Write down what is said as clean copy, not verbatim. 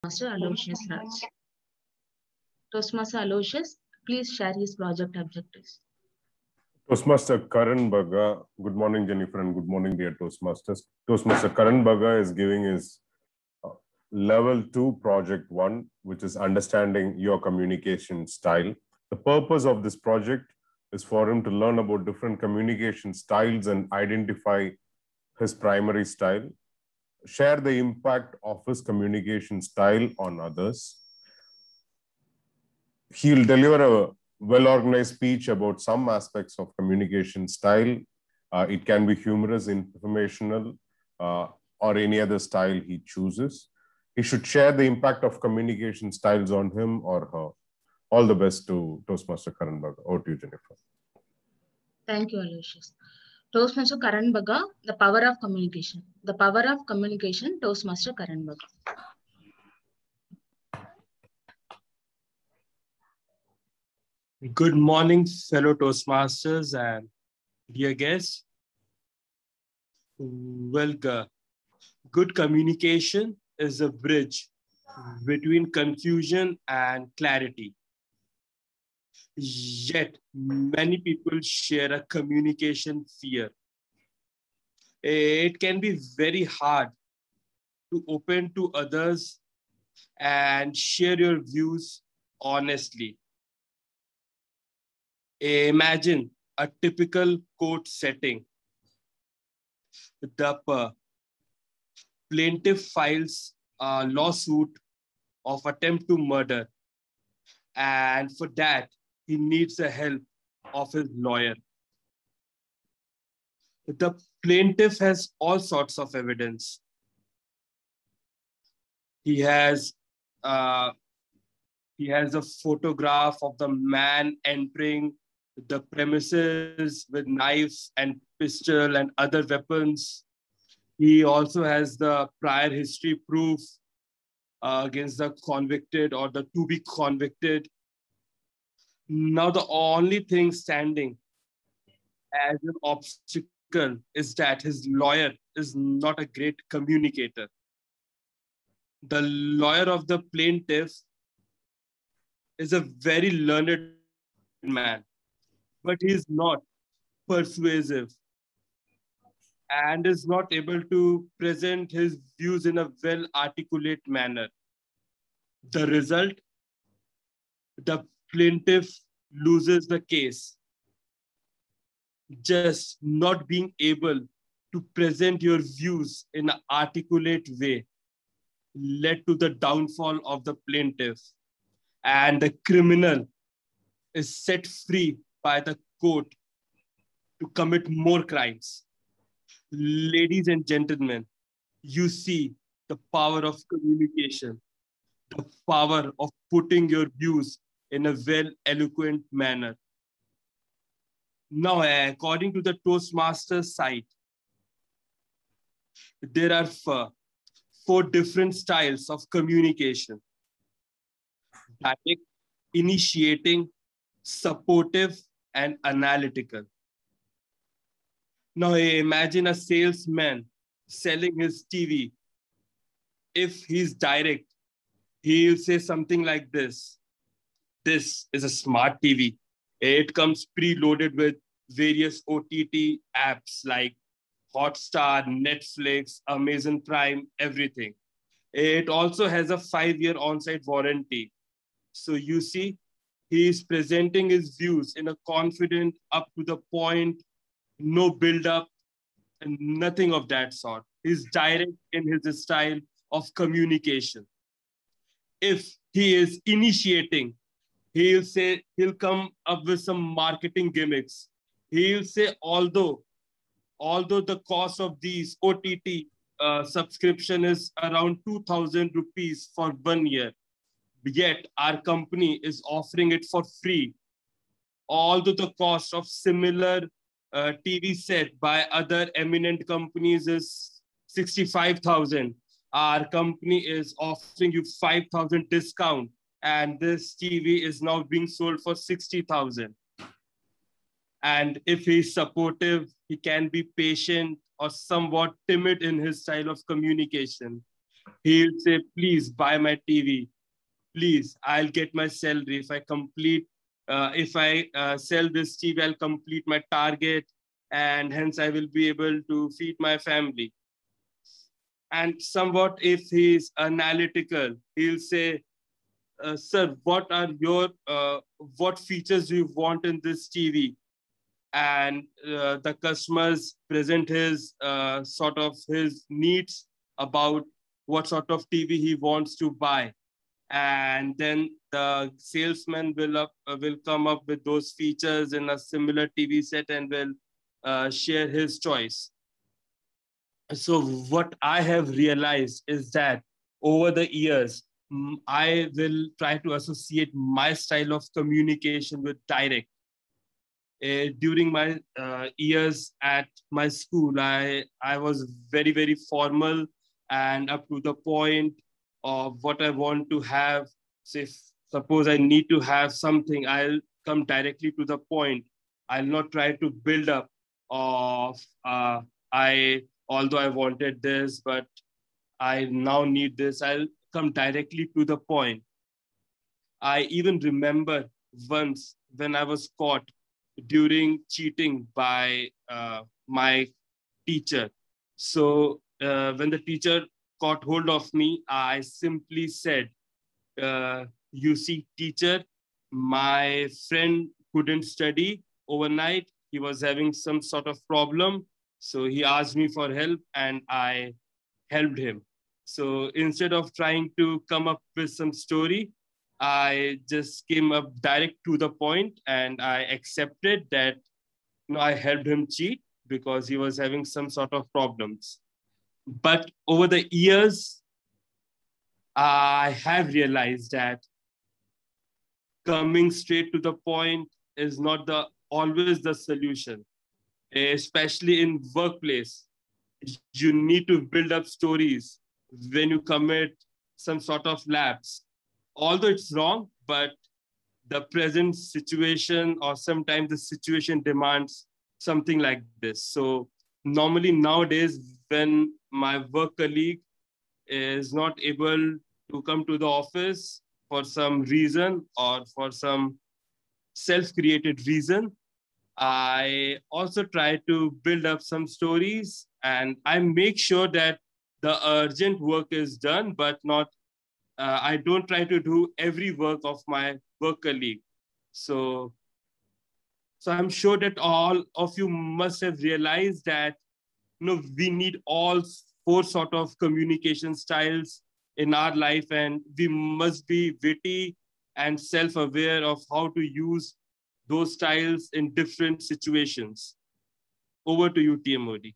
Master Aloysius Raj. Toastmaster Aloysius, please share his project objectives. Toastmaster Karan Baga, good morning Jennifer and good morning dear Toastmasters. Toastmaster Karan Baga is giving his level 2 project 1, which is understanding your communication style. The purpose of this project is for him to learn about different communication styles and identify his primary style, share the impact of his communication style on others. He'll deliver a well-organized speech about some aspects of communication style. It can be humorous, informational, or any other style he chooses. He should share the impact of communication styles on him or her. All the best to Toastmaster Karan Baga. Over to you, Jennifer. Thank you, Aloysius. Toastmaster Karan Baga, the power of communication. The power of communication, Toastmaster Karan Baga. Good morning, fellow Toastmasters and dear guests. Well, good communication is a bridge between confusion and clarity. Yet, many people share a communication fear. It can be very hard to open to others and share your views honestly. Imagine a typical court setting. The plaintiff files a lawsuit of attempt to murder, and for that, he needs the help of his lawyer. The plaintiff has all sorts of evidence. He has a photograph of the man entering the premises with knives and pistol and other weapons. He also has the prior history proof against the convicted or the to be convicted. Now, the only thing standing as an obstacle is that his lawyer is not a great communicator. The lawyer of the plaintiff is a very learned man, but he is not persuasive and is not able to present his views in a well-articulate manner. The result, the plaintiff loses the case. Just not being able to present your views in an articulate way led to the downfall of the plaintiff, and the criminal is set free by the court to commit more crimes. Ladies and gentlemen, you see the power of communication, the power of putting your views in a well-eloquent manner. Now, according to the Toastmasters site, there are four different styles of communication: direct, initiating, supportive, and analytical. Now, imagine a salesman selling his TV. If he's direct, he'll say something like this: "This is a smart TV. It comes preloaded with various OTT apps like Hotstar, Netflix, Amazon Prime, everything. It also has a 5-year on-site warranty." So you see, he is presenting his views in a confident, up to the point, no build-up, and nothing of that sort. He's direct in his style of communication. If he is initiating, he'll come up with some marketing gimmicks. He'll say, although the cost of these OTT subscription is around 2,000 rupees for 1 year, yet our company is offering it for free. Although the cost of similar TV set by other eminent companies is 65,000, our company is offering you 5,000 discount, and this TV is now being sold for 60,000. And if he's supportive, he can be patient or somewhat timid in his style of communication. He'll say, please buy my TV. Please, I'll get my salary. If I sell this TV, I'll complete my target, and hence I will be able to feed my family. And somewhat, if he's analytical, he'll say, sir, what features do you want in this TV? And the customers present his his needs about what sort of TV he wants to buy. And then the salesman will come up with those features in a similar TV set and will share his choice. So what I have realized is that over the years, I will try to associate my style of communication with direct. During my years at my school, I was very, very formal and up to the point of what I want to have. So if suppose I need to have something, I'll come directly to the point. I'll not try to build up of although I wanted this, but I now need this. I'll come directly to the point. I even remember once when I was caught during cheating by my teacher. So when the teacher caught hold of me, I simply said, you see, teacher, my friend couldn't study overnight. He was having some sort of problem. So he asked me for help and I helped him. So instead of trying to come up with some story, I just came up direct to the point and I accepted that I helped him cheat because he was having some sort of problems. But over the years, I have realized that coming straight to the point is not always the solution, especially in workplace. You need to build up stories when you commit some sort of lapse. Although it's wrong, but the present situation or sometimes the situation demands something like this. So normally nowadays, when my work colleague is not able to come to the office for some reason or for some self-created reason, I also try to build up some stories and I make sure that the urgent work is done, but not I don't try to do every work of my work colleague. So I'm sure that all of you must have realized that we need all four sort of communication styles in our life, and we must be witty and self-aware of how to use those styles in different situations. Over to you, TM Modi.